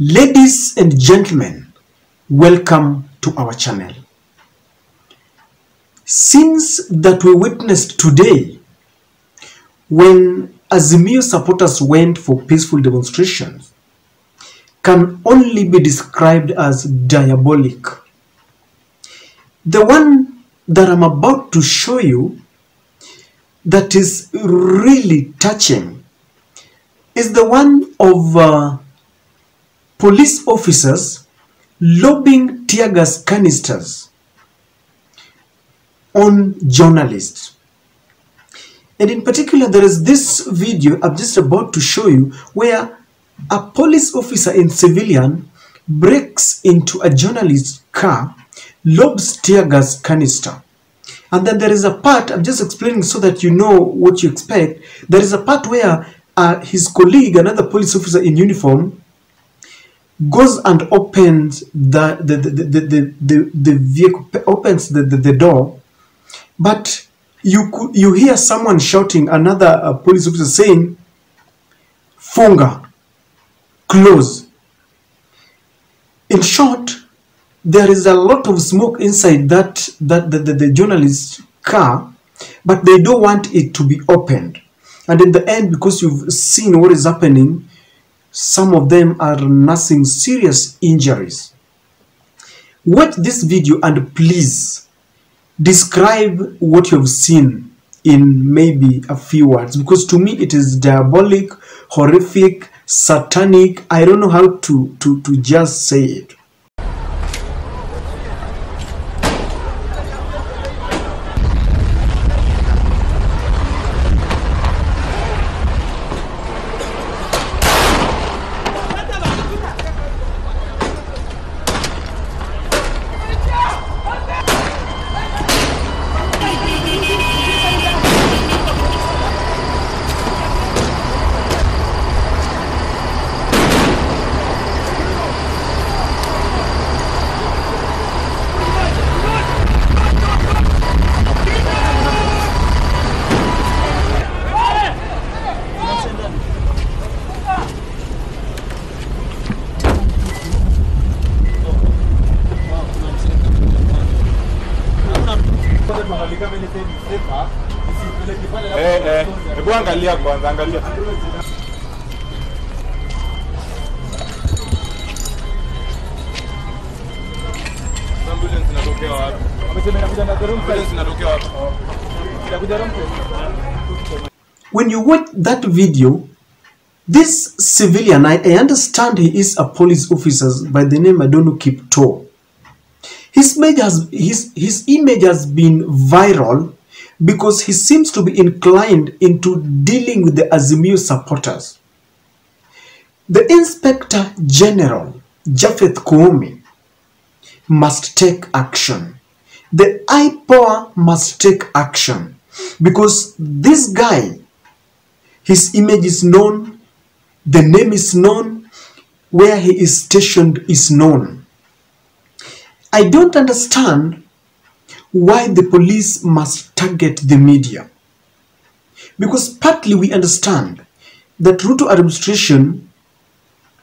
Ladies and gentlemen, welcome to our channel. Scenes that we witnessed today when Azimio supporters went for peaceful demonstrations can only be described as diabolic. The one that I'm about to show you that is really touching is the one of police officers lobbing tear gas canisters on journalists. And in particular, there is this video I'm just about to show you where a police officer in civilian breaks into a journalist's car, lobs tear gas canister. And then there is a part, I'm just explaining so that you know what you expect. There is a part where his colleague, another police officer in uniform, goes and opens the vehicle, opens the door, but you hear someone shouting, another police officer saying, "Funga, close." In short, there is a lot of smoke inside the journalist's car, but they don't want it to be opened. And in the end, because you've seen what is happening, some of them are nursing serious injuries. Watch this video and please describe what you've seen in maybe a few words, because to me it is diabolic, horrific, satanic. I don't know how to just say it. Angalia kwanza, angalia. Ambulance inatokea wapi? Wamesema inakuja na drum, ambulance inatokea wapi? Inakuja drum. When you watch that video, this civilian, I understand he is a police officer by the name Adonu Kipto. His image has been viral because he seems to be inclined into dealing with the Azimio supporters. The Inspector General, Japhet Koome, must take action. The IPOA must take action because this guy, his image is known, the name is known, where he is stationed is known. I don't understand why the police must target the media. Because partly we understand that Ruto administration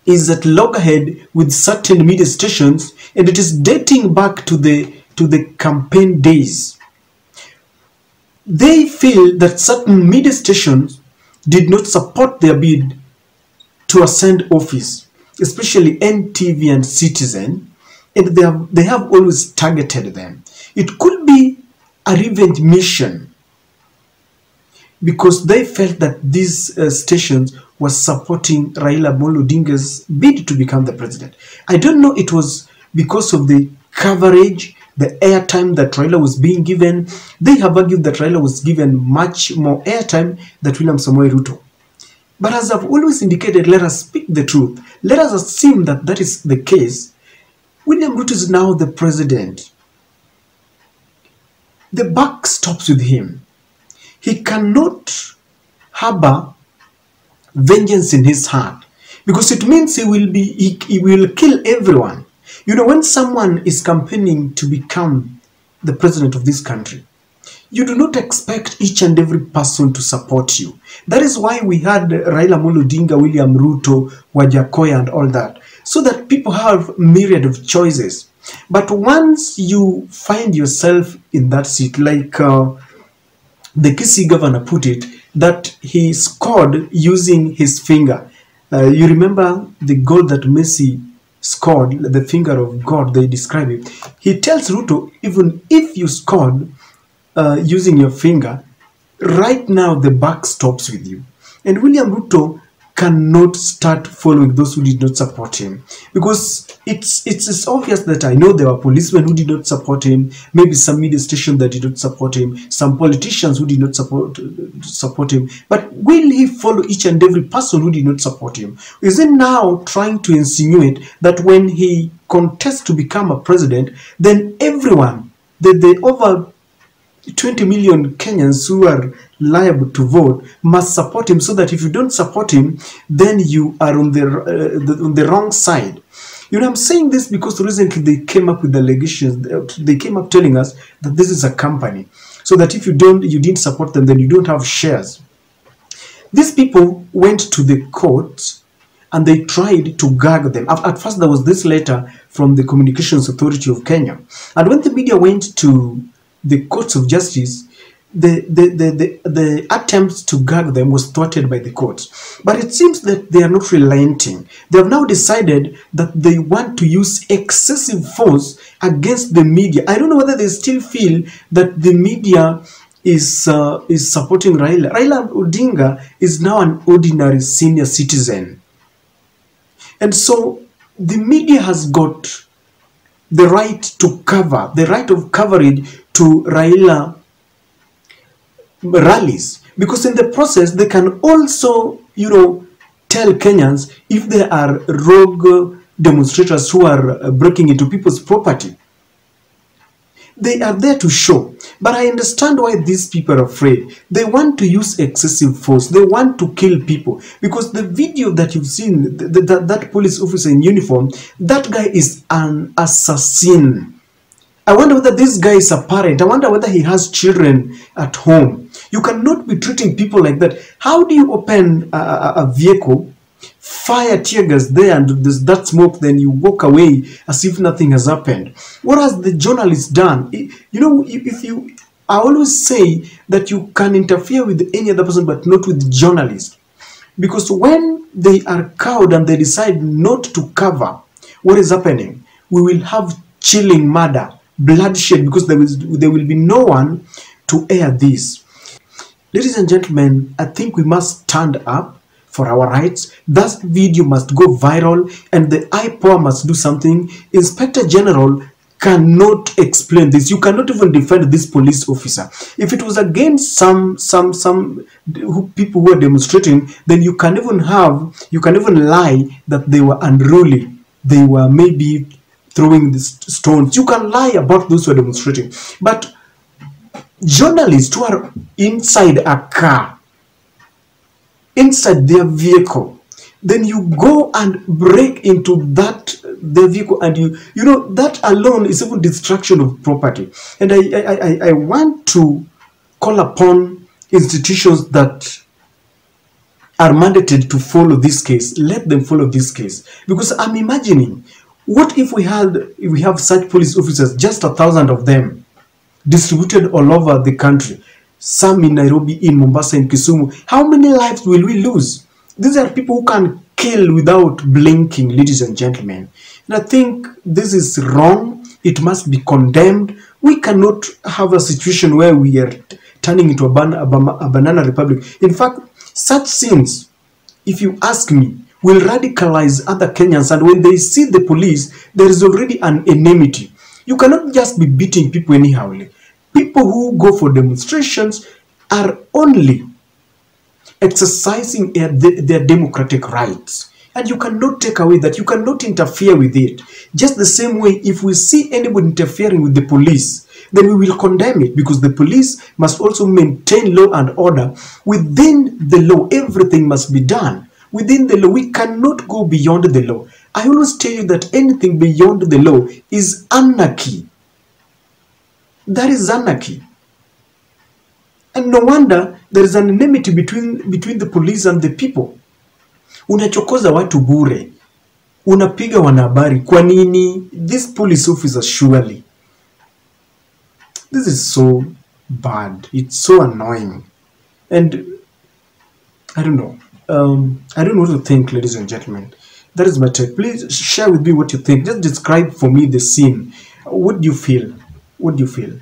is at loggerhead with certain media stations, and it is dating back to the campaign days. They feel that certain media stations did not support their bid to ascend office, especially NTV and Citizen, and they have always targeted them. It could be a revenge mission because they felt that these stations were supporting Raila Amolo Odinga's bid to become the president. I don't know, it was because of the coverage, the airtime that Raila was being given. They have argued that Raila was given much more airtime than William Samoei Ruto. But as I've always indicated, let us speak the truth. Let us assume that that is the case. William Ruto is now the president. The buck stops with him. He cannot harbor vengeance in his heart because it means he will kill everyone. You know, when someone is campaigning to become the president of this country, You do not expect each and every person to support you. That is why we had Raila Amolo Odinga, William Ruto, Wajakoya and all that, so that people have myriad of choices. But once you find yourself in that seat, like the Kisii governor put it, that he scored using his finger. You remember the goal that Messi scored, the finger of God, they describe it. He tells Ruto, even if you scored using your finger, right now the buck stops with you. And William Ruto cannot start following those who did not support him, because it's obvious that I know there were policemen who did not support him, maybe some media station that did not support him, some politicians who did not support him, but will he follow each and every person who did not support him? Is he now trying to insinuate that when he contests to become a president, then everyone, the over 20 million Kenyans who are liable to vote must support him, so that if you don't support him, then you are on the wrong side? You know, I'm saying this because recently they came up with allegations. They came up telling us that this is a company, so that if you didn't support them, then you don't have shares. These people went to the courts and they tried to gag them. At first, there was this letter from the Communications Authority of Kenya, and when the media went to the courts of justice, the attempts to gag them was thwarted by the courts. But it seems that they are not relenting. They have now decided that they want to use excessive force against the media. I don't know whether they still feel that the media is supporting Raila. Raila Odinga is now an ordinary senior citizen. And so the media has got the right to cover, the right of coverage to Raila rallies, because in the process they can also, you know, tell Kenyans if there are rogue demonstrators who are breaking into people's property. They are there to show. But I understand why these people are afraid. They want to use excessive force. They want to kill people. Because the video that you've seen, that police officer in uniform, that guy is an assassin. I wonder whether this guy is a parent. I wonder whether he has children at home. You cannot be treating people like that. How do you open a vehicle, fire tear gas there, and there's that smoke, then you walk away as if nothing has happened? What has the journalist done? You know, I always say that you can interfere with any other person, but not with journalists. Because when they are cowed and they decide not to cover what is happening, we will have chilling murder, bloodshed, because there will be no one to air this. Ladies and gentlemen, I think we must stand up for our rights. That video must go viral, and the IPOA must do something. Inspector General cannot explain this. You cannot even defend this police officer. If it was against some people who are demonstrating, then you can even lie that they were unruly. They were maybe throwing the stones. You can lie about those who are demonstrating. But journalists who are inside a car, inside their vehicle, then you go and break into their vehicle, and you know that alone is even destruction of property. And I want to call upon institutions that are mandated to follow this case. Let them follow this case, because I'm imagining, what if we have such police officers, just 1,000 of them, distributed all over the country, some in Nairobi, in Mombasa, in Kisumu? How many lives will we lose? These are people who can kill without blinking, ladies and gentlemen. And I think this is wrong. It must be condemned. We cannot have a situation where we are turning into a banana republic. In fact, such scenes, if you ask me, will radicalize other Kenyans, and when they see the police, there is already an enmity. You cannot just be beating people anyhow. People who go for demonstrations are only exercising their democratic rights, and you cannot take away that. You cannot interfere with it. Just the same way, if we see anybody interfering with the police, then we will condemn it, because the police must also maintain law and order. Within the law, everything must be done within the law. We cannot go beyond the law. I always tell you that anything beyond the law is anarchy. That is anarchy. And no wonder there is an enmity between the police and the people. Unachokoza watu bure. Unapiga wanahabari. Kwa nini? These police officers surely. This is so bad. It's so annoying. And I don't know. I don't know what to think, ladies and gentlemen. That is my take. Please share with me what you think. Just describe for me the scene. What do you feel? What do you feel?